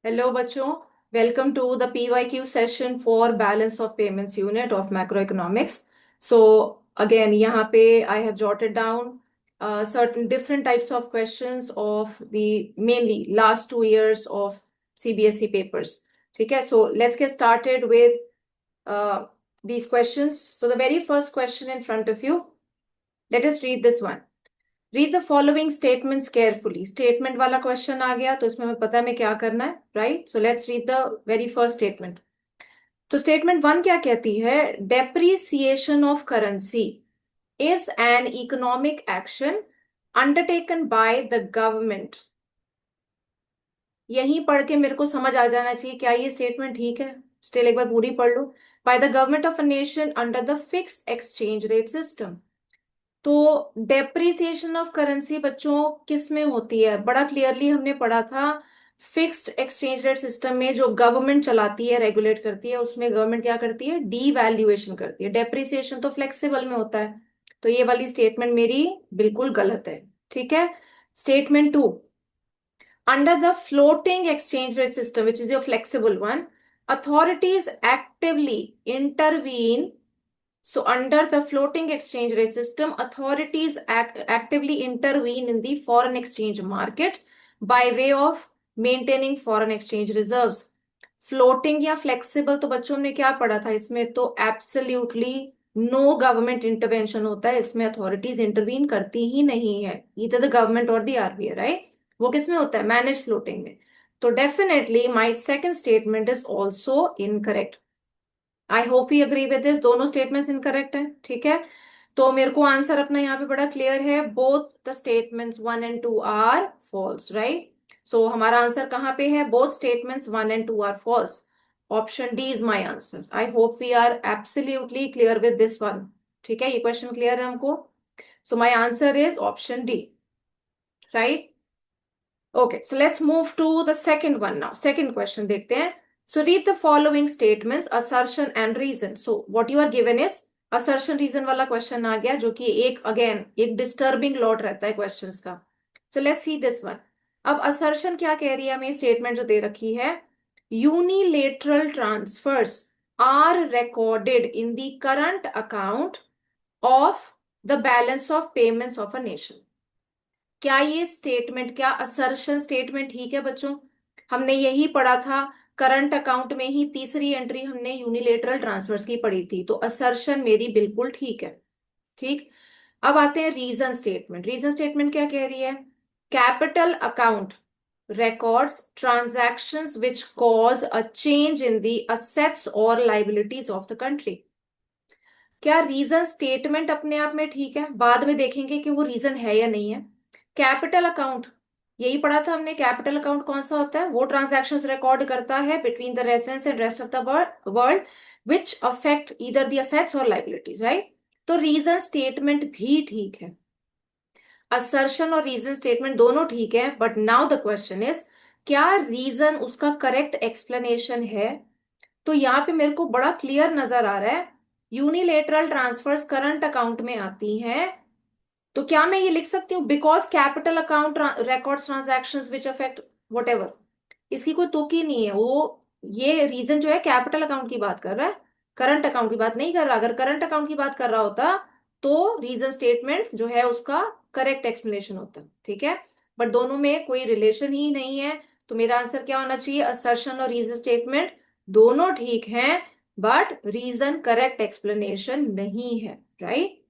Hello बच्चों। Welcome to the PYQ session for balance of payments unit of macro economics. So again यहाँ पे I have jotted down certain different types of questions of the mainly last 2 years of CBSE papers. ठीक है, so let's get started with uh, these questions. So the very first question in front of you, let us read this one. Read the following statements carefully. Statement वाला question आ गया तो इसमें हमें पता है हमें क्या करना है, right? So let's read the very first statement. तो स्टेटमेंट वन क्या कहती है? Depreciation of currency is an economic action undertaken by the government. यहीं पढ़ के मेरे को समझ आ जाना चाहिए क्या ये स्टेटमेंट ठीक है। स्टिल एक बार पूरी पढ़ लो। By the government of a nation under the fixed exchange rate system. तो डेप्रिसिएशन ऑफ करेंसी बच्चों किस में होती है? बड़ा क्लियरली हमने पढ़ा था। फिक्स्ड एक्सचेंज रेट सिस्टम में जो गवर्नमेंट चलाती है, रेगुलेट करती है, उसमें गवर्नमेंट क्या करती है? डीवैल्यूएशन करती है। डेप्रिसिएशन तो फ्लेक्सिबल में होता है। तो ये वाली स्टेटमेंट मेरी बिल्कुल गलत है। ठीक है। Statement two, under the floating exchange rate system which is your flexible one, authorities actively intervene. So, under the floating exchange rate system, authorities actively intervene in the foreign exchange market by way of maintaining foreign exchange reserves. Floating या flexible तो बच्चों ने क्या पढ़ा था? इसमें तो absolutely no government intervention होता है। इसमें authorities intervene करती ही नहीं है, either the government or the RBI, right? वो किस में होता है? managed floating में। तो definitely my second statement is also incorrect. I hope you agree with this. दोनों स्टेटमेंट्स इनकरेक्ट हैं। ठीक है, तो मेरे को आंसर अपना यहाँ पे बड़ा क्लियर है। Both the statements one and two are false, right? So हमारा आंसर कहाँ पे है? Both statements one and two are false. Option D is my answer. I hope we are absolutely clear with this one. ठीक है, ये question clear है हमको। So my answer is option D, right? Okay, so let's move to the second one now. Second question देखते हैं. So read the following statements, assertion and reason. So what you are given is assertion reason वाला question आ गया, जो कि एक again एक disturbing lot रहता है questions का. So let's see this one. अब assertion क्या कह रही है हमें? statement जो दे रखी है, unilateral transfers are recorded in the current account of the balance of payments of a nation. क्या ये स्टेटमेंट, क्या असर्शन स्टेटमेंट ठीक है बच्चों? हमने यही पढ़ा था करंट अकाउंट में ही, तीसरी एंट्री हमने यूनिलेटरल ट्रांसफर्स की पढ़ी थी। तो असर्शन मेरी बिल्कुल ठीक है। ठीक, अब आते हैं रीजन स्टेटमेंट। रीजन स्टेटमेंट क्या कह रही है? Capital account records transactions which cause a change in the assets or liabilities of the country. क्या रीजन स्टेटमेंट अपने आप में ठीक है? बाद में देखेंगे कि वो रीजन है या नहीं है। कैपिटल अकाउंट यही पढ़ा था हमने। कैपिटल अकाउंट कौन सा होता है? वो ट्रांजैक्शंस रिकॉर्ड करता है between the residents and rest of the world which affect either the assets और लाइबिलिटीज, राइट? तो रीजन स्टेटमेंट भी ठीक है। असर्शन और रीजन स्टेटमेंट दोनों ठीक है, but now the question is क्या रीजन उसका करेक्ट एक्सप्लेनेशन है? तो यहाँ पे मेरे को बड़ा क्लियर नजर आ रहा है, यूनिलेटरल ट्रांसफर्स करंट अकाउंट में आती हैं। तो क्या मैं ये लिख सकती हूँ because capital account records transactions which affect what? इसकी कोई तुक ही नहीं है। वो ये रीजन जो है कैपिटल अकाउंट की बात कर रहा है, करंट अकाउंट की बात नहीं कर रहा। अगर करंट अकाउंट की बात कर रहा होता तो रीजन स्टेटमेंट जो है उसका करेक्ट एक्सप्लेनेशन होता। ठीक है, बट दोनों में कोई रिलेशन ही नहीं है। तो मेरा आंसर क्या होना चाहिए? असर्शन और रीजन स्टेटमेंट दोनों ठीक हैं, बट रीजन करेक्ट एक्सप्लेनेशन नहीं है, राइट?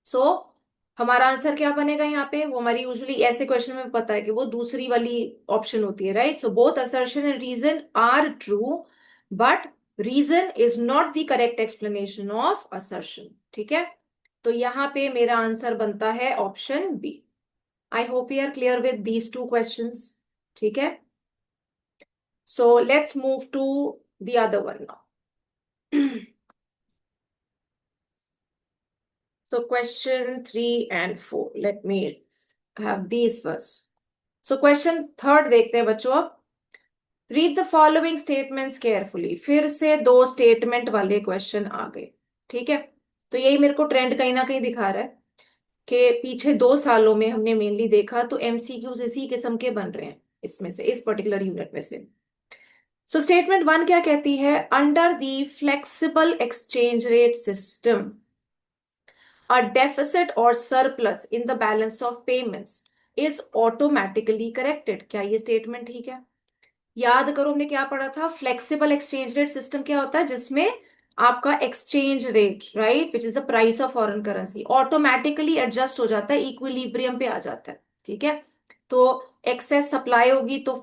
सो हमारा आंसर क्या बनेगा यहाँ पे? वो हमारी यूजुअली ऐसे क्वेश्चन में पता है कि वो दूसरी वाली ऑप्शन होती है, right? So both assertion and reason are true, but reason is not the correct explanation of assertion. ठीक है, तो यहाँ पे मेरा आंसर बनता है option B. I hope you are clear with these two questions. ठीक है, so let's move to the other one now. So question 3 and 4. Let me have these first. So question third देखते हैं बच्चों अब। Read the following statements carefully. फिर से दो statement वाले क्वेश्चन आ गए। ठीक है, तो यही मेरे को ट्रेंड कहीं ना कहीं दिखा रहा है कि पिछले 2 सालों में हमने मेनली देखा तो MCQs इसी किस्म के बन रहे हैं, इसमें से, इस पर्टिकुलर यूनिट में से। सो स्टेटमेंट वन क्या कहती है? Under the flexible exchange rate system a deficit or surplus in the balance of payments is automatically corrected. क्या ये स्टेटमेंट ठीक है? याद करो हमने क्या पढ़ा था? फ्लेक्सिबल एक्सचेंज रेट सिस्टम क्या होता है? जिसमें आपका exchange rate, right, which is the price of foreign currency, automatically adjust हो जाता है, इक्विलिब्रियम पे आ जाता है, ठीक है? तो एक्सेस सप्लाई होगी तो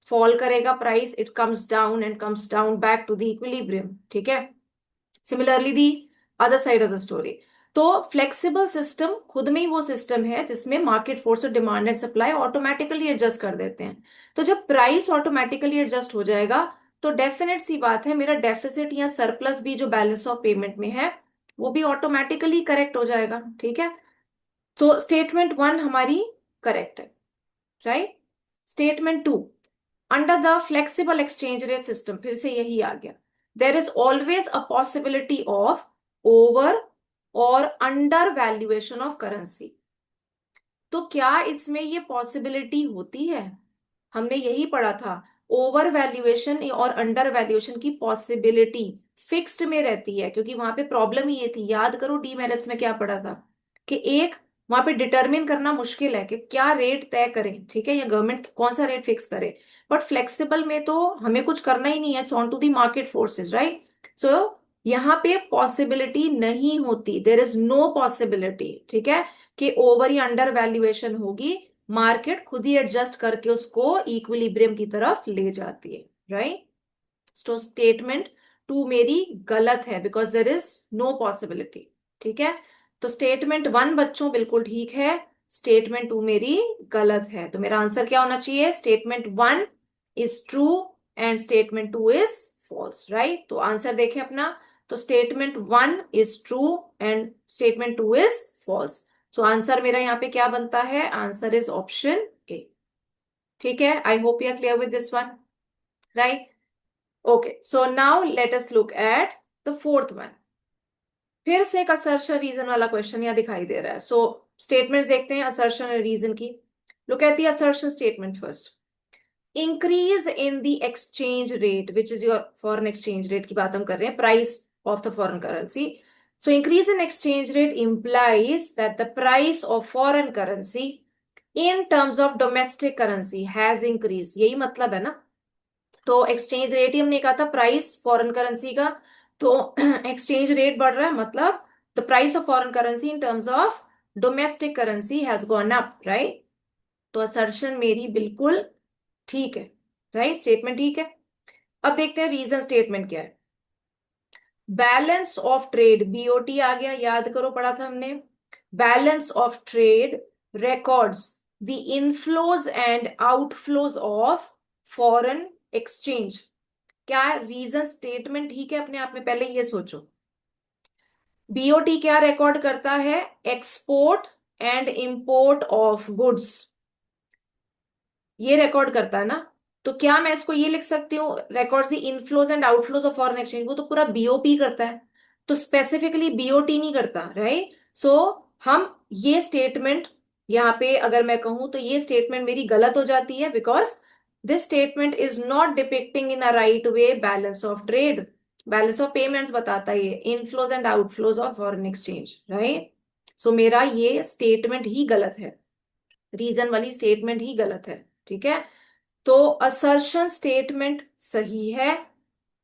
फॉल करेगा price, it comes down and comes down back to the equilibrium, ठीक है? Similarly the other side of the story. तो फ्लेक्सिबल सिस्टम खुद में ही वो सिस्टम है जिसमें मार्केट फोर्स और demand and supply automatically adjust कर देते हैं। तो जब प्राइस ऑटोमेटिकली एडजस्ट हो जाएगा तो डेफिनेट सी बात है, मेरा डेफिसिट या सरप्लस भी जो बैलेंस ऑफ पेमेंट में है वो भी ऑटोमेटिकली करेक्ट हो जाएगा, ठीक है? तो स्टेटमेंट वन हमारी करेक्ट है, right? Statement two, under the flexible exchange rate system, फिर से यही आ गया, there is always a possibility of over और अंडर वैल्यूएशन ऑफ करेंसी। तो क्या इसमें ये पॉसिबिलिटी होती है? हमने यही पढ़ा था, ओवर वैल्यूएशन और अंडर वैल्यूएशन की पॉसिबिलिटी फिक्स्ड में रहती है, क्योंकि वहां पे प्रॉब्लम ही ये थी। याद करो डीमेरिट्स में क्या पढ़ा था कि एक, वहां पे डिटरमिन करना मुश्किल है कि क्या रेट तय करें, ठीक है, या गवर्नमेंट कौन सा रेट फिक्स करे। बट फ्लेक्सिबल में तो हमें कुछ करना ही नहीं है, it's on to the market forces, right? So यहाँ पे पॉसिबिलिटी नहीं होती, देर इज नो पॉसिबिलिटी, ठीक है, कि ओवर या अंडर वैल्यूएशन होगी। मार्केट खुद ही एडजस्ट करके उसको इक्विलिब्रियम की तरफ ले जाती है, राइट? तो स्टेटमेंट टू मेरी गलत है because there is no possibility, ठीक है? तो स्टेटमेंट वन बच्चों बिल्कुल ठीक है, स्टेटमेंट टू मेरी गलत है। तो मेरा आंसर क्या होना चाहिए? Statement one is true and statement two is false, right? तो आंसर देखें अपना, तो statement one is true and statement two is false. तो आंसर मेरा यहाँ पे क्या बनता है? आंसर इज ऑप्शन ए, ठीक है? I hope you are clear with this one, right? Okay, so now let us look at the fourth one. फिर से एक असर्शन रीजन वाला क्वेश्चन यहाँ दिखाई दे रहा है। सो स्टेटमेंट्स देखते हैं असर्शन और रीजन की। Look at the assertion statement first. Increase in the exchange rate, which is your foreign exchange rate की बात हम कर रहे हैं, price of the foreign currency. So increase in exchange rate implies that the price of foreign currency in terms of domestic currency has increased, यही मतलब है ना? तो एक्सचेंज रेट ही हमने कहा था प्राइस फॉरेन करेंसी का, तो एक्सचेंज रेट बढ़ रहा है मतलब the price of foreign currency in terms of domestic currency has gone up, right? तो असर्शन मेरी बिल्कुल ठीक है, राइट? स्टेटमेंट ठीक है। अब देखते हैं रीजन स्टेटमेंट क्या है। बैलेंस ऑफ ट्रेड, बीओटी आ गया, याद करो पढ़ा था हमने। Balance of trade records the inflows and outflows of foreign exchange. क्या रीजन स्टेटमेंट ठीक है अपने आप में? पहले ये सोचो, बीओटी क्या रिकॉर्ड करता है? Export and import of goods, ये रिकॉर्ड करता है ना? तो क्या मैं इसको ये लिख सकती हूँ, records the inflows and outflows of foreign exchange? वो तो पूरा बीओपी करता है, तो स्पेसिफिकली बीओटी नहीं करता, राइट? सो हम ये स्टेटमेंट यहाँ पे अगर मैं कहूं तो ये स्टेटमेंट मेरी गलत हो जाती है, because this statement is not depicting in a right way balance of trade. Balance of payments बताता है ये inflows and outflows of foreign exchange, right? So मेरा ये स्टेटमेंट ही गलत है, रीजन वाली स्टेटमेंट ही गलत है, ठीक है? तो असर्शन स्टेटमेंट सही है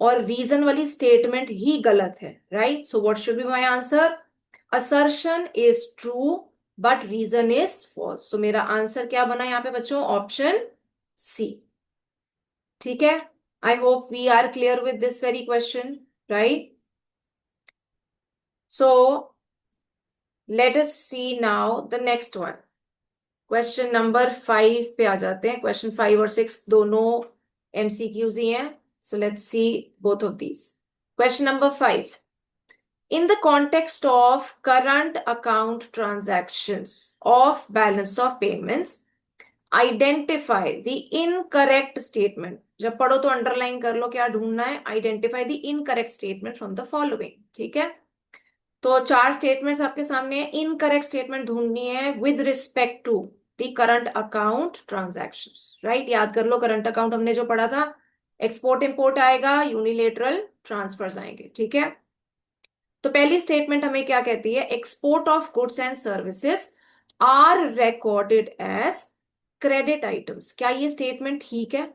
और रीजन वाली स्टेटमेंट ही गलत है, right? So what should be my answer? Assertion is true but reason is false. So मेरा आंसर क्या बना यहाँ पे बच्चों? ऑप्शन सी, ठीक है? I hope we are clear with this very question, right? So let us see now the next one. Question number 5 पे आ जाते हैं। क्वेश्चन 5 और 6 दोनों एमसीक्यूज ही हैं, so let's C both of these. Question number 5, in the context of current account transactions of balance of payments, identify the incorrect statement। जब पढ़ो तो underline कर लो, क्या ढूंढना है? Identify the incorrect statement from the following, ठीक है? तो चार स्टेटमेंट्स आपके सामने है, इनकरेक्ट स्टेटमेंट ढूंढनी है with respect to the current account transactions, right? याद कर लो करंट अकाउंट हमने जो पढ़ा था, एक्सपोर्ट इंपोर्ट आएगा, यूनिलेटरल ट्रांसफर्स आएंगे, ठीक है। तो पहली स्टेटमेंट हमें क्या कहती है, export of goods and services are recorded as credit items. क्या ये स्टेटमेंट ठीक है?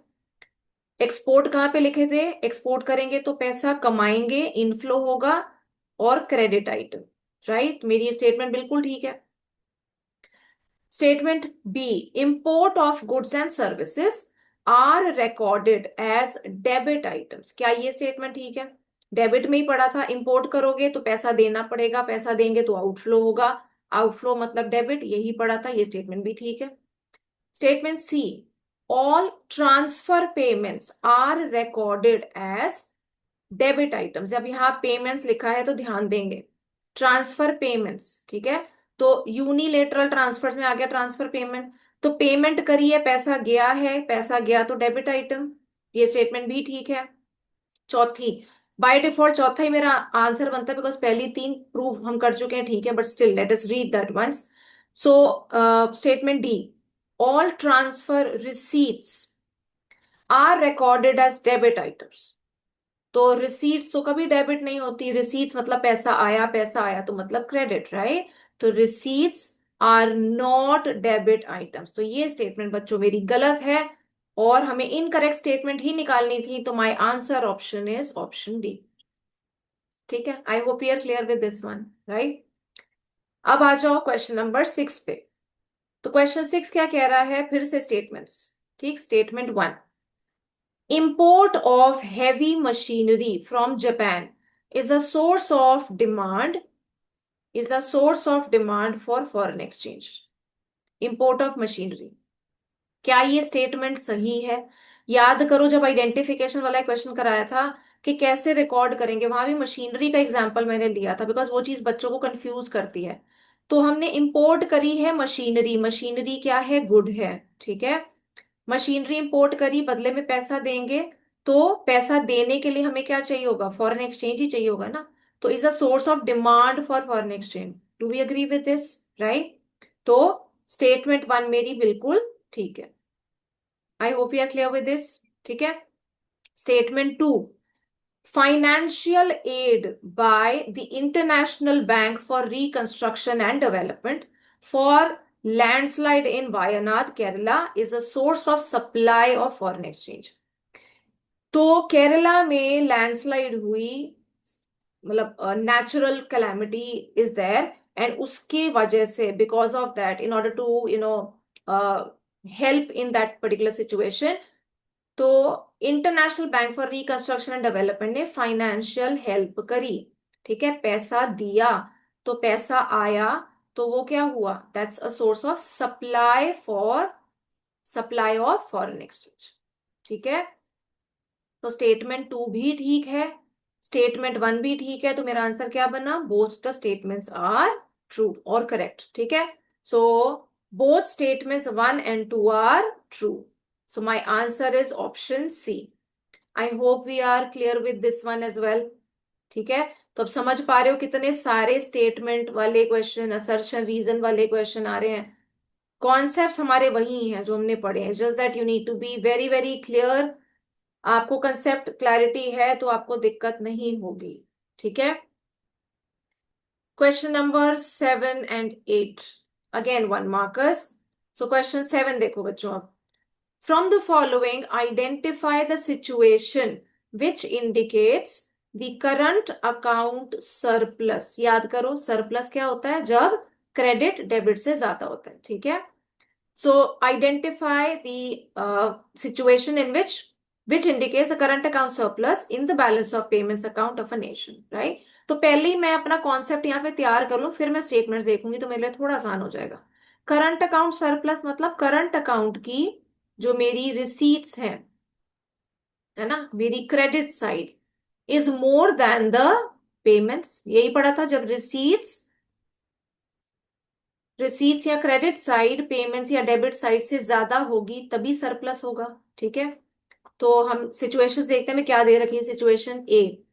एक्सपोर्ट कहां पे लिखे थे, एक्सपोर्ट करेंगे तो पैसा कमाएंगे, इनफ्लो होगा, और क्रेडिट आइटम, राइट। मेरी ये स्टेटमेंट बिल्कुल ठीक है। Statement B, import of goods and services are recorded as debit items. क्या ये स्टेटमेंट ठीक है? डेबिट में ही पड़ा था, इंपोर्ट करोगे तो पैसा देना पड़ेगा, पैसा देंगे तो आउटफ्लो होगा, आउटफ्लो मतलब डेबिट, यही पड़ा था, ये स्टेटमेंट भी ठीक है। Statement C, all transfer payments are recorded as debit items. अब यहाँ पेमेंट्स लिखा है तो ध्यान देंगे, ट्रांसफर पेमेंट्स, ठीक है। तो यूनिलेटरल ट्रांसफर में आ गया ट्रांसफर पेमेंट, तो पेमेंट करी है, पैसा गया है, पैसा गया तो डेबिट आइटम, ये स्टेटमेंट भी ठीक है। चौथी, बाय डिफॉल्ट चौथा ही मेरा आंसर बनता है, बिकॉज पहली तीन प्रूव हम कर चुके हैं, ठीक है, but still let us read that once. So statement D, all transfer receipts are recorded as debit items. तो रिसीट्स तो कभी डेबिट नहीं होती, रिसीट्स मतलब पैसा आया तो मतलब क्रेडिट, राइट। तो receipts are not debit items, तो ये स्टेटमेंट बच्चों मेरी गलत है, और हमें इनकरेक्ट स्टेटमेंट ही निकालनी थी, तो my answer option is option D, ठीक है। I hope you are clear with this one, right. अब आ जाओ क्वेश्चन नंबर 6 पे। तो क्वेश्चन 6 क्या कह रहा है, फिर से स्टेटमेंट्स, ठीक। Statement 1, import of heavy machinery from Japan is a source of demand for foreign exchange. Import of machinery, क्या ये स्टेटमेंट सही है? याद करो जब आइडेंटिफिकेशन वाला क्वेश्चन कराया था कि कैसे रिकॉर्ड करेंगे, वहां भी मशीनरी का एग्जांपल मैंने लिया था, बिकॉज वो चीज बच्चों को कंफ्यूज करती है। तो हमने इंपोर्ट करी है मशीनरी, मशीनरी क्या है, गुड है, ठीक है। मशीनरी इंपोर्ट करी, बदले में पैसा देंगे, तो पैसा देने के लिए हमें क्या चाहिए होगा, फॉरेन एक्सचेंज ही चाहिए होगा ना। तो is a source of demand for foreign exchange, do we agree with this, right. तो स्टेटमेंट 1 मेरी बिल्कुल ठीक है। I hope you are clear with this, ठीक है। Statement 2, financial aid by the International Bank for Reconstruction and Development for landslide in Wayanad, Kerala is a source of supply of foreign exchange. तो केरला में landslide हुई, मतलब natural calamity is there, and उसके वजह से, because of that, in order to help in that particular situation, तो international bank for reconstruction and development ने financial help करी, ठीक है, पैसा दिया, तो पैसा आया, तो वो क्या हुआ, that's a source of supply of foreign exchange, ठीक है। तो स्टेटमेंट 2 भी ठीक है, स्टेटमेंट 1 भी ठीक है, तो मेरा आंसर क्या बना, both the statements are true और करेक्ट, ठीक है। So both statements 1 and 2 are true, so my answer is option C. I hope we are clear with this one as well, ठीक है। तो अब समझ पा रहे हो कितने सारे स्टेटमेंट वाले क्वेश्चन, असर्शन रीजन वाले क्वेश्चन आ रहे हैं। कॉन्सेप्ट्स हमारे वही हैं जो हमने पढ़े हैं, just that you need to be very very clear. आपको कंसेप्ट क्लैरिटी है तो आपको दिक्कत नहीं होगी, ठीक है। Question number 7 and 8, again 1 markers. So question 7 देखो बच्चों, अब from the following identify the situation which indicates the current account surplus। याद करो सरप्लस क्या होता है, जब क्रेडिट डेबिट से ज्यादा होता है, ठीक है। सो identify the situation in which indicates a current account surplus in the balance of payments account of a nation, right। तो पहले ही मैं अपना कॉन्सेप्ट यहाँ पे तैयार कर लूं, फिर मैं स्टेटमेंट्स देखूंगी, तो मेरे लिए थोड़ा आसान हो जाएगा। करंट अकाउंट सरप्लस मतलब करंट अकाउंट की जो मेरी रिसीट्स हैं, है ना, मेरी credit side is more than the payments, यही पढ़ा था, जब रिसीट्स या क्रेडिट साइड पेमेंट्स या डेबिट साइड से ज्यादा होगी तभी सरप्लस होगा, ठीक है। तो हम सिचुएशंस देखते हैं, मैं क्या दे रखी है, situation A,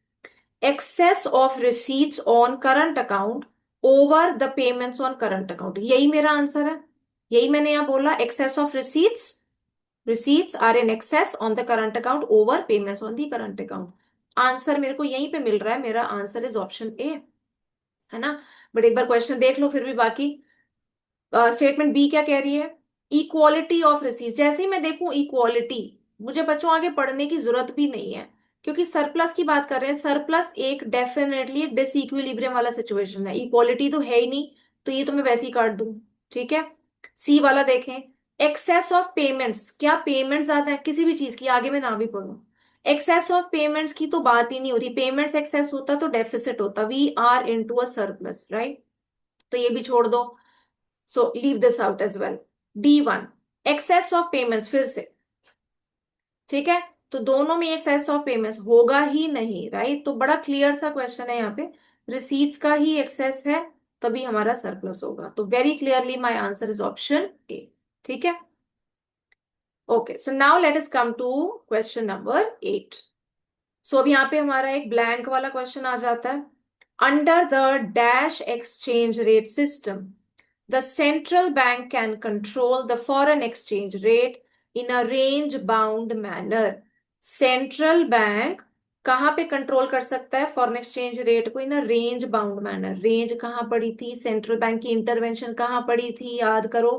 excess of receipts on current account over the payments on current account, यही मेरा आंसर है, यही मैंने यहां बोला, excess of receipts receipts are in excess on the current account over payments on the current account. Answer मेरे को यहीं पे मिल रहा है, मेरा आंसर इज ऑप्शन ए, है ना। बट एक बार क्वेश्चन देख लो फिर भी बाकी। स्टेटमेंट बी क्या कह रही है, इक्वालिटी ऑफ रिसीट्स। जैसे ही मैं देखूं इक्वालिटी, मुझे बच्चों आगे पढ़ने की जरूरत भी नहीं है, क्योंकि सरप्लस की बात कर रहे हैं। सरप्लस एक डेफिनेटली एक डिसइक्विलिब्रियम वाला सिचुएशन है, इक्वालिटी तो है ही नहीं, तो ये तो मैं वैसे ही काट दूं। ठीक है, सी वाला देखें, एक्सेस ऑफ पेमेंट्स। क्या पेमेंट्स आता है किसी भी चीज की, आगे मैं ना भी पढ़ूं, एक्सेस ऑफ पेमेंट्स की तो बात ही नहीं हो रही। पेमेंट्स एक्सेस होता तो डेफिसिट होता, we are into a surplus, right. तो ये भी छोड़ दो, so leave this out as well. D1, excess of payments, फिर से ठीक है, तो दोनों में एक्सेस ऑफ पेमेंट्स होगा ही नहीं, राइट। तो बड़ा क्लियर सा क्वेश्चन है यहाँ पे, रिसीट्स का ही एक्सेस है, तभी हमारा सरप्लस होगा। तो very clearly my answer is option A. ठीक है, okay, so now let us come to question number 8। सो अब यहाँ पे हमारा एक ब्लैंक वाला क्वेश्चन आ जाता है। Under the dash exchange rate system, the central bank can control the foreign exchange rate in a range bound manner. Central bank कहाँ पे कंट्रोल कर सकता है फॉरेन एक्सचेंज रेट को, in a range bound manner. Range कहाँ पड़ी थी, central bank की इंटरवेंशन कहाँ पड़ी थी, याद करो,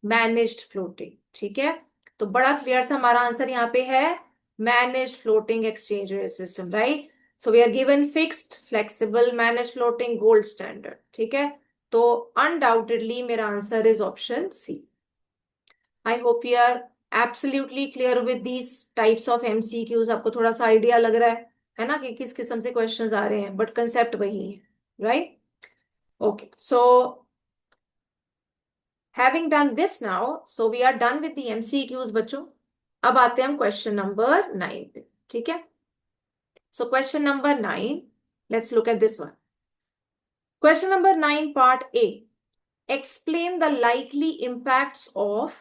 मैनेज्ड फ्लोटिंग। ठीक है, तो बड़ा क्लियर सा हमारा आंसर यहाँ पे है, managed floating exchange rate system, right. So we are given fixed, flexible, manage floating, gold standard. ठीक है, तो अनडाउटेडली मेरा answer is option C. I hope you are absolutely clear with these types of MCQs। आपको थोड़ा सा idea लग रहा है ना कि किस किस्म से क्वेश्चंस आ रहे हैं, बट कंसेप्ट वही है, right. Okay, so having done this now, so we are done with the MCQs बच्चों। अब आते हैं हम क्वेश्चन नंबर 9 पे। ठीक है, सो question number 9, let's look at this one. Question number 9 part A, explain the likely impacts of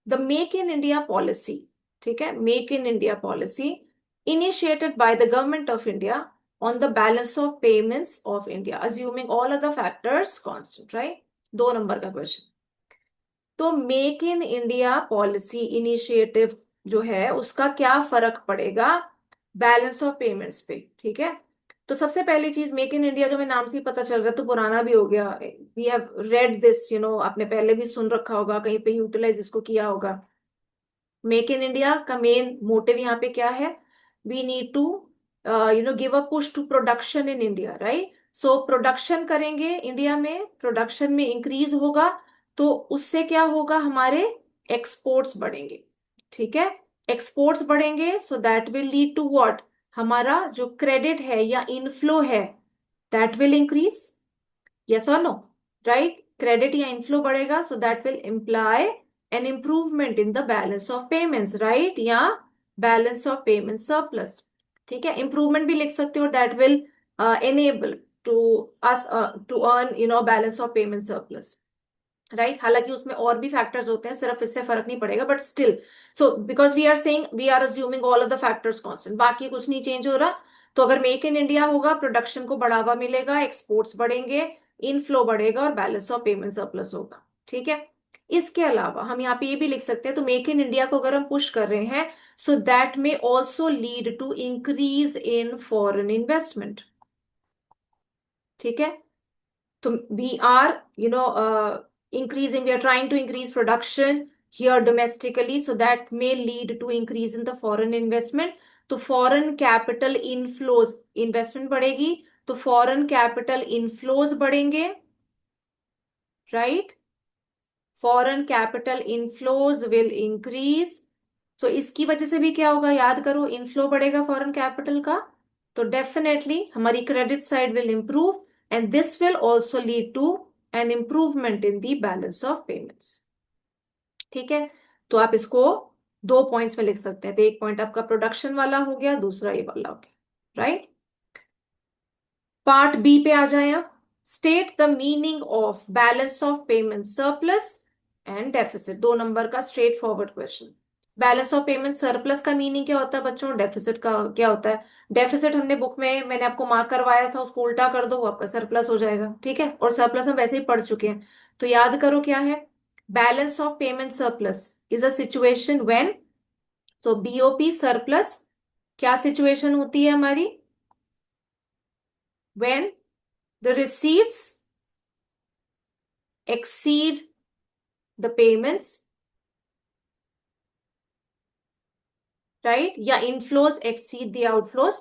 the Make in India policy. ठीक है, Make in India policy initiated by the government of India on the balance of payments of India, assuming all other factors constant, right? 2 number का question. तो make in India policy initiative जो है उसका क्या फर्क पड़ेगा बैलेंस ऑफ पेमेंट्स पे। ठीक है, तो सबसे पहली चीज, मेक इन इंडिया जो मैं नाम से ही पता चल रहा है तो पुराना भी हो गया, वी हैव रेड दिस, आपने पहले भी सुन रखा होगा, कहीं पे यूटिलाइज इसको किया होगा। मेक इन इंडिया का मेन मोटिव यहाँ पे क्या है, we need to give a push to production in India, right. So production करेंगे इंडिया में, प्रोडक्शन में इंक्रीज होगा, तो उससे क्या होगा, हमारे एक्सपोर्ट्स बढ़ेंगे। ठीक है, एक्सपोर्ट्स बढ़ेंगे, so that will lead to what, हमारा जो क्रेडिट है या इनफ्लो है दैट विल इंक्रीज, यस और नो, राइट। क्रेडिट या इनफ्लो बढ़ेगा, so that will imply an improvement in the balance of payments, right, या बैलेंस ऑफ पेमेंट सरप्लस। ठीक है, इंप्रूवमेंट भी लिख सकते हो, that will enable to us to earn balance of payment surplus, right. हालांकि उसमें और भी फैक्टर्स होते हैं, सिर्फ इससे फर्क नहीं पड़ेगा, but still, so because we are saying, we are assuming all of the factors constant, बाकी कुछ नहीं चेंज हो रहा। तो अगर मेक इन इंडिया होगा, प्रोडक्शन को बढ़ावा मिलेगा, एक्सपोर्ट्स बढ़ेंगे, इनफ्लो बढ़ेगा और बैलेंस ऑफ पेमेंट सरप्लस होगा। ठीक है, इसके अलावा हम यहाँ पे ये भी लिख सकते हैं, तो मेक इन इंडिया को अगर हम पुश कर रहे हैं, so that may also lead to increase in foreign investment. ठीक है, तो we are increasing, we are trying to increase production here domestically, so that may lead to increase in the foreign investment. तो foreign capital inflows, investment बढ़ेगी तो foreign capital inflows बढ़ेंगे, right? Foreign capital inflows will increase, so इसकी वजह से भी क्या होगा, याद करो, इनफ्लो बढ़ेगा फॉरेन कैपिटल का, तो डेफिनेटली हमारी credit side will improve, and this will also lead to an improvement in the balance of payments. ठीक है, तो आप इसको 2 पॉइंट्स में लिख सकते हैं, तो एक पॉइंट आपका प्रोडक्शन वाला हो गया, दूसरा ये वाला हो गया, राइट। पार्ट बी पे आ जाए अब, state the meaning of balance of payment surplus and deficit. 2 number का straightforward question. Balance of payment surplus का मीनिंग क्या होता है बच्चों, डेफिसिट का क्या होता है। डेफिसिट हमने बुक में, मैंने आपको मार्क करवाया था, उसको उल्टा कर दो, वो आपका सरप्लस हो जाएगा। ठीक है, और सरप्लस हम वैसे ही पढ़ चुके हैं, तो याद करो क्या है, balance of payment surplus is a situation when तो बीओपी सरप्लस क्या सिचुएशन होती है हमारी? When the receipts exceed the payments, right? या inflows exceed the outflows.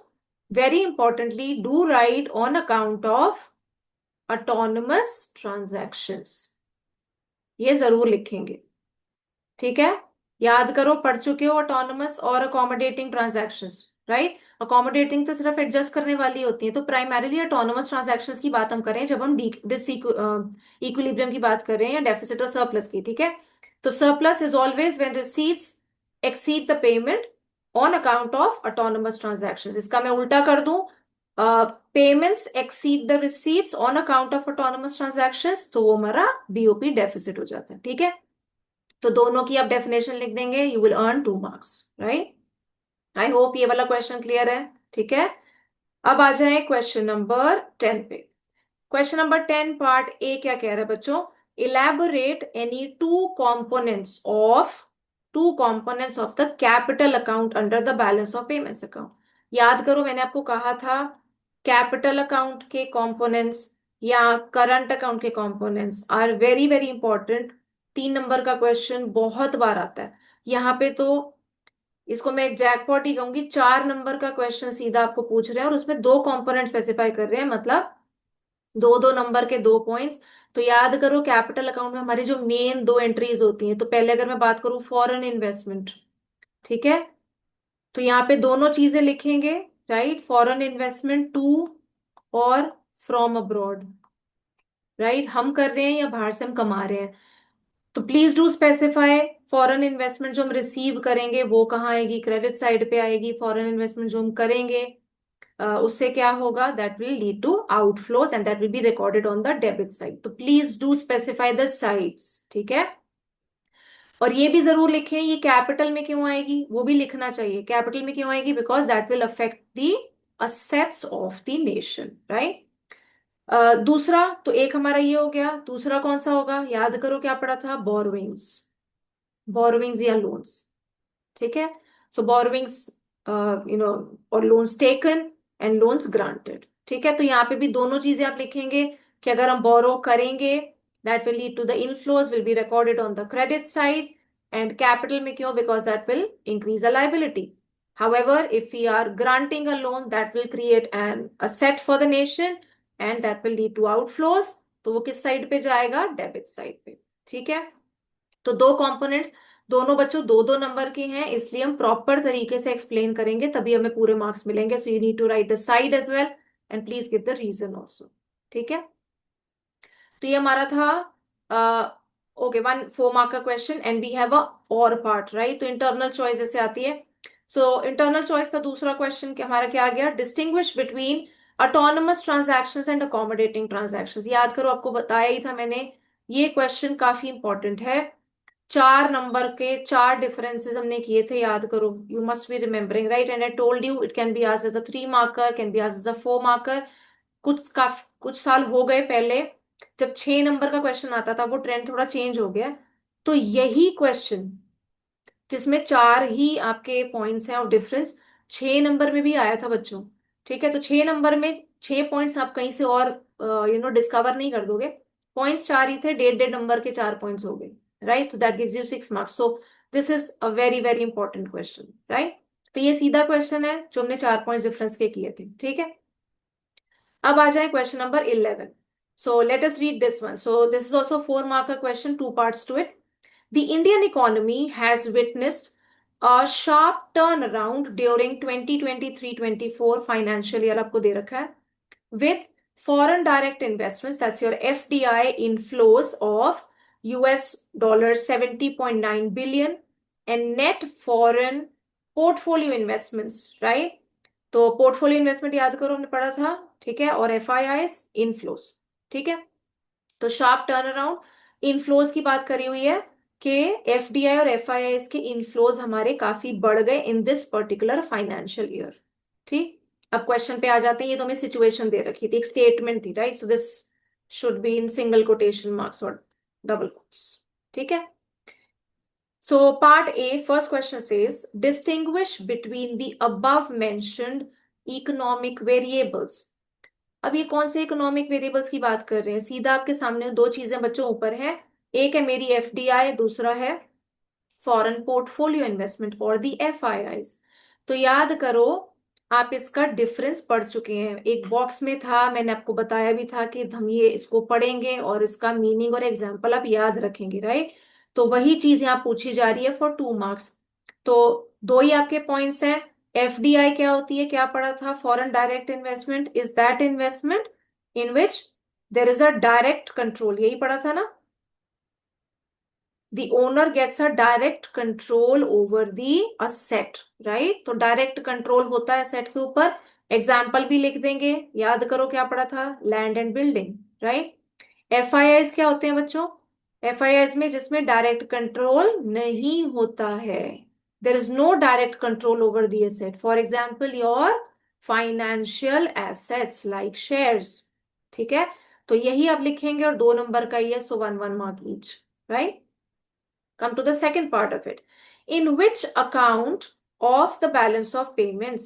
Very importantly, do write on account of autonomous transactions. ये जरूर लिखेंगे, ठीक है? याद करो, पढ़ चुके हो ऑटोनमस और अकोमोडेटिंग ट्रांजैक्शंस, राइट? अकोमोडेटिंग तो सिर्फ एडजस्ट करने वाली होती है, तो प्राइमरीली ऑटोनमस ट्रांजैक्शंस की बात हम करें जब हम डिस इक्विलिब्रियम की बात कर रहे हैं या डेफिसिट और सरप्लस की, ठीक है? तो surplus is always when receipts exceed the payment on account of autonomous transactions. इसका मैं उल्टा कर दूं, payments exceed the receipts on account of autonomous transactions, तो वो हमारा बीओपी डेफिसिट हो जाता है, ठीक है? तो दोनों की आप डेफिनेशन लिख देंगे, you will earn 2 marks, right? I hope ये वाला क्वेश्चन क्लियर है, ठीक है? अब आ जाए क्वेश्चन नंबर 10 पे। क्वेश्चन नंबर 10 पार्ट ए क्या कह रहा है बच्चों? Elaborate any two components of the capital account under the balance of payments account. याद करो, मैंने आपको कहा था कैपिटल अकाउंट के कॉम्पोनेंट्स या करंट अकाउंट के components are very very important. 3 number का क्वेश्चन बहुत बार आता है यहाँ पे, तो इसको मैं एक जैकपॉट ही कहूंगी। 4 नंबर का क्वेश्चन सीधा आपको पूछ रहे हैं और उसमें 2 कॉम्पोनेंट स्पेसिफाई कर रहे हैं, मतलब 2-2 नंबर के 2 पॉइंट्स। तो याद करो, कैपिटल अकाउंट में हमारी जो मेन 2 एंट्रीज होती हैं, तो पहले अगर मैं बात करूं फॉरेन इन्वेस्टमेंट, ठीक है? तो यहाँ पे दोनों चीजें लिखेंगे, राइट? फॉरेन इन्वेस्टमेंट टू और फ्रॉम अब्रॉड, राइट? हम कर रहे हैं या बाहर से हम कमा रहे हैं? तो please do specify foreign investment जो हम रिसीव करेंगे वो कहाँ आएगी? क्रेडिट साइड पे आएगी। फॉरेन इन्वेस्टमेंट जो हम करेंगे उससे क्या होगा? That will lead to outflows and that will be recorded on the debit side. तो please do specify the sides, ठीक है? और ये भी जरूर लिखें, ये कैपिटल में क्यों आएगी वो भी लिखना चाहिए। कैपिटल में क्यों आएगी? Because that will affect the assets of the nation, right? दूसरा तो एक हमारा ये हो गया, दूसरा कौन सा होगा? याद करो क्या पढ़ा था? बोरोविंग्स, बोरोविंग्स या लोन्स, ठीक है? सो बोरोविंग्स और loans taken and loans granted, ठीक है? तो यहाँ पे भी दोनों चीजें आप लिखेंगे कि अगर हम बोरो करेंगे that will lead to the inflows will be recorded on the credit side. And capital में क्यों? Because that will increase the liability. However, if we are granting a loan, that will create an asset for the nation and that will lead to outflows. तो वो किस side पे जाएगा? Debit side पे, ठीक है? तो 2 कंपोनेंट्स, दोनों बच्चों 2-2 नंबर के हैं, इसलिए हम प्रॉपर तरीके से एक्सप्लेन करेंगे तभी हमें पूरे मार्क्स मिलेंगे। So you need to write the side as well and please give the reason also, ठीक है? तो ये हमारा था ओके 4 मार्क का क्वेश्चन। And we have a or part, right? तो इंटरनल चॉइस जैसे आती है, सो इंटरनल चॉइस का दूसरा क्वेश्चन हमारा क्या आ गया? Distinguish between autonomous transactions and accommodating transactions. याद करो, आपको बताया ही था मैंने, ये क्वेश्चन काफी इंपॉर्टेंट है। 4 नंबर के 4 डिफरेंसेस हमने किए थे, याद करो। You must be remembering, right? And I told you it can be आज as a 3 marker, can be आज एज अ 4 मार्कर। कुछ साल हो गए पहले, जब 6 नंबर का क्वेश्चन आता था वो ट्रेंड थोड़ा चेंज हो गया। तो यही क्वेश्चन जिसमें 4 ही आपके पॉइंट्स हैं ऑफ डिफरेंस, 6 नंबर में भी आया था बच्चों, ठीक है? तो 6 नंबर में 6 पॉइंट्स आप कहीं से और डिस्कवर नहीं कर दोगे। पॉइंट्स 4 ही थे, 1.5-1.5 नंबर के 4 पॉइंट्स हो गए, राइट? तो that gives you 6 marks. So this is a very very important question, right? तो ये सीधा क्वेश्चन है जो हमने 4 पॉइंट्स डिफरेंस के किए थे, ठीक है? अब आ जाए question number 11। So let us read this one. So this is also 4 mark का question, 2 parts to it. The Indian economy has witnessed a sharp turnaround during 2023-24 financial year, आपको दे रखा है, with foreign direct investments, that's your FDI inflows of US dollar 70.9 billion and net foreign portfolio investments, right? तो portfolio investment याद करो, हमने पढ़ा था, ठीक है? और FIIs इनफ्लोस, ठीक है? तो शार्प टर्न अराउंड इनफ्लोज की बात करी हुई है कि FDI और FIIs के इनफ्लोज हमारे काफी बढ़ गए in this particular financial year, ठीक? अब क्वेश्चन पे आ जाते हैं। ये तो हमें सिचुएशन दे रखी थी, एक स्टेटमेंट थी, right? So this should be in single quotation marks और डबल कोट्स, ठीक है? So part A, first question says, distinguish between the above mentioned economic variables. अब ये कौन से इकोनॉमिक वेरिएबल्स की बात कर रहे हैं? सीधा आपके सामने दो चीजें बच्चों ऊपर है, एक है मेरी एफडीआई, दूसरा है फॉरेन पोर्टफोलियो इन्वेस्टमेंट और दी एफआईआईज। तो याद करो, आप इसका डिफरेंस पढ़ चुके हैं, एक बॉक्स में था, मैंने आपको बताया भी था कि हम ये इसको पढ़ेंगे और इसका मीनिंग और एग्जाम्पल आप याद रखेंगे, राइट? तो वही चीज यहाँ पूछी जा रही है फॉर 2 मार्क्स। तो दो ही आपके पॉइंट्स हैं। एफडीआई क्या होती है, क्या पढ़ा था? Foreign direct investment is that investment in which there is a direct control, यही पढ़ा था ना? the owner gets a direct control over the asset, right? तो डायरेक्ट कंट्रोल होता है asset के ऊपर। एग्जाम्पल भी लिख देंगे, याद करो क्या पढ़ा था? Land and building, right? FIIs क्या होते हैं बच्चों? एफआईआईज में जिसमें डायरेक्ट कंट्रोल नहीं होता है, there is no direct control over the asset, for example your financial assets like shares. ठीक है, तो यही आप लिखेंगे और 2 नंबर का ही है, सो 1 1 mark each, right? Come to the second part of it. In which account of the balance of payments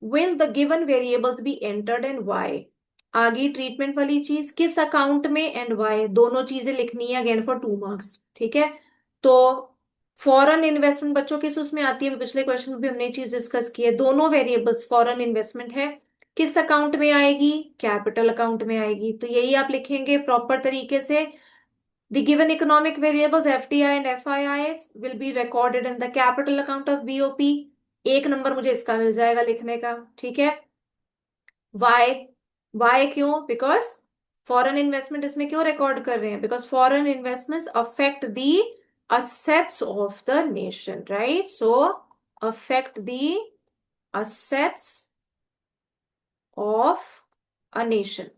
will the given variables be entered and why? आगे ट्रीटमेंट वाली चीज, किस अकाउंट में एंड वाई, दोनों चीजें लिखनी है अगेन फॉर 2 मार्क्स। ठीक है, तो फॉरेन इन्वेस्टमेंट बच्चों किस उसमें आती है? पिछले क्वेश्चन में भी हमने ये चीज डिस्कस की है, दोनों वेरिएबल्स फॉरेन इन्वेस्टमेंट है, किस अकाउंट में आएगी? कैपिटल अकाउंट में आएगी। तो यही आप लिखेंगे प्रॉपर तरीके से। The given economic variables FDI and FIIs will be recorded in the capital account of BOP। 1 number मुझे इसका मिल जाएगा लिखने का। ठीक है, वाई, वाई क्यों? बिकॉज फॉरेन इन्वेस्टमेंट इसमें क्यों रिकॉर्ड कर रहे हैं? Because foreign investments affect the assets of the nation, right? So affect the assets of a nation।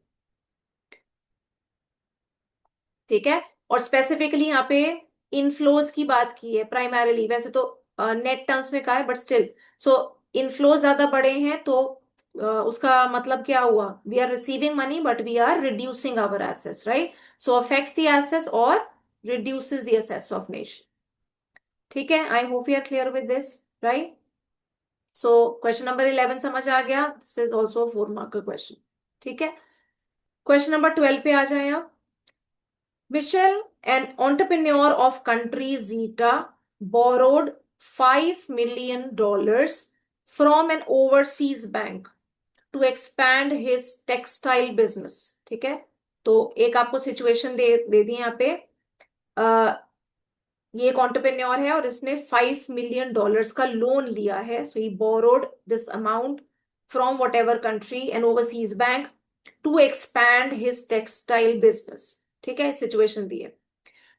ठीक है, और स्पेसिफिकली यहाँ पे इनफ्लोज की बात की है प्राइमरीली, वैसे तो नेट टर्म्स में कहा है बट स्टिल। सो इनफ्लोज ज्यादा बड़े हैं तो उसका मतलब क्या हुआ? We are receiving money but we are reducing our assets, right? So affects the assets और reduces the assets of nation. ठीक है, I hope you are clear with this, right? So question number 11 समझ आ गया, this is also 4 mark का question. ठीक है, question number 12 पे आ जाए आप। Michelle, an entrepreneur of country Zeta, borrowed $5 million from an overseas bank to expand his textile business। ठीक है, तो एक आपको सिचुएशन दे दी यहाँ पे। ये एक entrepreneur है और इसने $5 million का लोन लिया है। सो ही borrowed this amount from whatever country, an overseas bank, to expand his textile business। ठीक है, सिचुएशन दी है।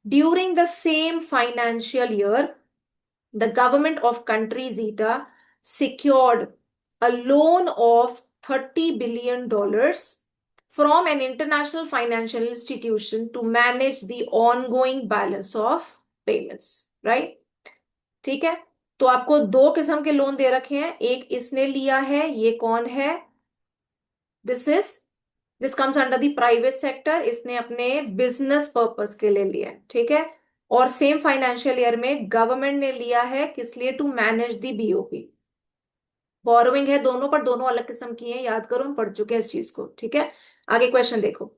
During the same financial year, the government of country Zeta secured a loan of $30 billion from an international financial institution to manage the ongoing balance of payments, right? ठीक है, तो आपको दो किस्म के लोन दे रखे हैं, एक इसने लिया है, ये कौन है? This comes under the private sector, इसने अपने बिजनेस पर्पस के लिए लिया है। ठीक है, और सेम फाइनेंशियल ईयर में गवर्नमेंट ने लिया है, किस लिए? To manage the BOP. Borrowing है दोनों, पर दोनों अलग किस्म की हैं, याद करो, हम पढ़ चुके हैं इस चीज को। ठीक है, आगे क्वेश्चन देखो।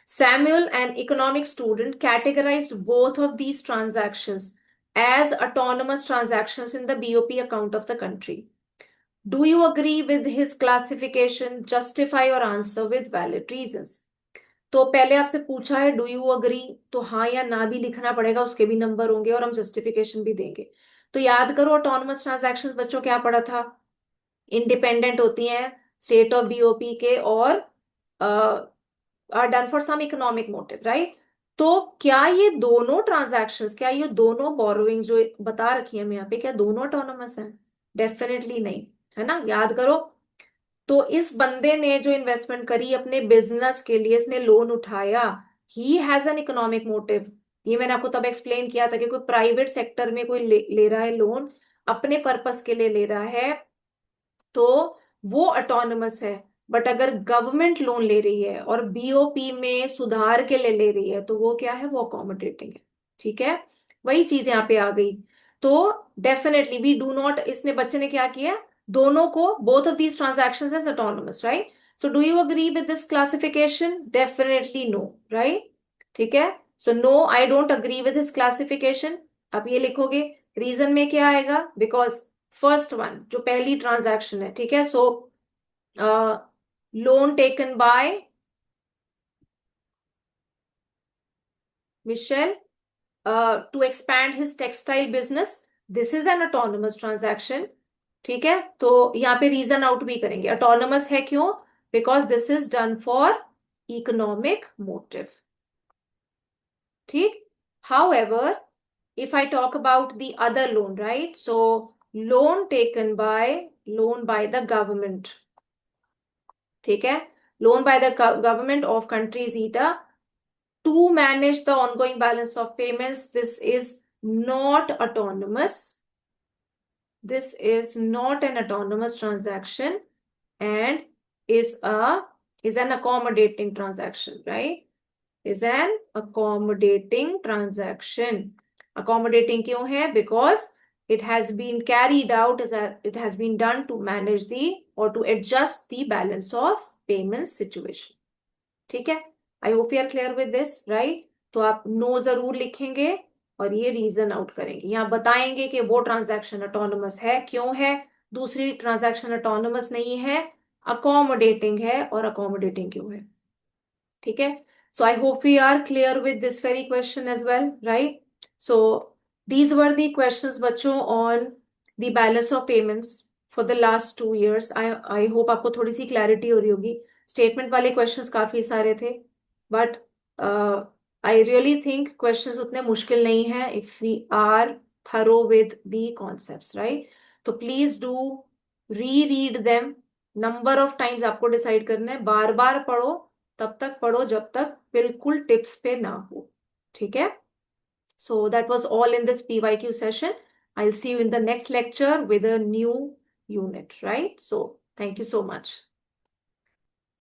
Samuel, an economic student, categorised both of these transactions as autonomous transactions in the BOP account of the country. Do you agree with his classification? Justify your answer with valid reasons। तो पहले आपसे पूछा है do you agree, तो हाँ या ना भी लिखना पड़ेगा, उसके भी नंबर होंगे और हम जस्टिफिकेशन भी देंगे। तो याद करो, ऑटोनमस ट्रांजैक्शंस बच्चों क्या पढ़ा था? इंडिपेंडेंट होती हैं स्टेट ऑफ बीओपी के और are done for some economic motive, right? तो क्या ये दोनों ट्रांजैक्शंस, क्या ये दोनों बोरोइंग जो बता रखी है मैं यहाँ पे, क्या दोनों ऑटोनमस हैं? डेफिनेटली नहीं, है ना? याद करो, तो इस बंदे ने जो इन्वेस्टमेंट करी अपने बिजनेस के लिए, इसने लोन उठाया, he has an economic motive. ये मैंने आपको तब एक्सप्लेन किया था कि कोई प्राइवेट सेक्टर में कोई ले रहा है लोन, अपने पर्पस के लिए ले रहा है, तो वो ऑटोनमस है। बट अगर गवर्नमेंट लोन ले रही है और बीओपी में सुधार के लिए ले रही है, तो वो क्या है? वो अकोमोडेटिंग है। ठीक है, वही चीज यहाँ पे आ गई। तो डेफिनेटली वी डू नॉट, इसने बच्चे ने क्या किया, दोनों को, both of these transactions as autonomous, right? So do you agree with this classification? Definitely no, right? ठीक है, so no, I don't agree with this classification. अब ये लिखोगे, रीजन में क्या आएगा, बिकॉज फर्स्ट वन जो पहली ट्रांजैक्शन है, ठीक है, so loan taken by Michelle to expand his textile business, this is an autonomous transaction। ठीक है, तो यहाँ पे रीजन आउट भी करेंगे, ऑटोनमस है क्यों, because this is done for economic motive. ठीक, however, if I talk about the other loan, right, so loan taken by, loan by the government, ठीक है, loan by the government of country zeta to manage the ongoing balance of payments, this is not autonomous, this is not an autonomous transaction, and is an accommodating transaction, right? Is an accommodating transaction। accommodating क्यों है, because it has been carried out as a, it has been done to manage the or to adjust the balance of payments situation। ठीक है, I hope you are clear with this, right? तो आप no जरूर लिखेंगे और ये reason out करेंगे, यहाँ बताएंगे कि वो ट्रांजैक्शन ऑटोनमस है, क्यों है, दूसरी ट्रांजैक्शन ऑटोनमस नहीं है, अकोमोडेटिंग है, और अकोमोडेटिंग क्यों है। ठीक है, सो I hope we are clear with this very question as well, right? So these were the questions बच्चों on the balance of payments for the last 2 years। आई होप आपको थोड़ी सी क्लैरिटी हो रही होगी। स्टेटमेंट वाले क्वेश्चंस काफी सारे थे, but I really think questions उतने मुश्किल नहीं है if we are thorough with the concepts, right? तो please do reread them, number of times आपको डिसाइड करना है, बार बार पढ़ो, तब तक पढ़ो जब तक बिल्कुल टिप्स पे ना हो। ठीक है, so that was all in this PYQ session. I will see you in the next lecture with a new unit, right? So thank you so much.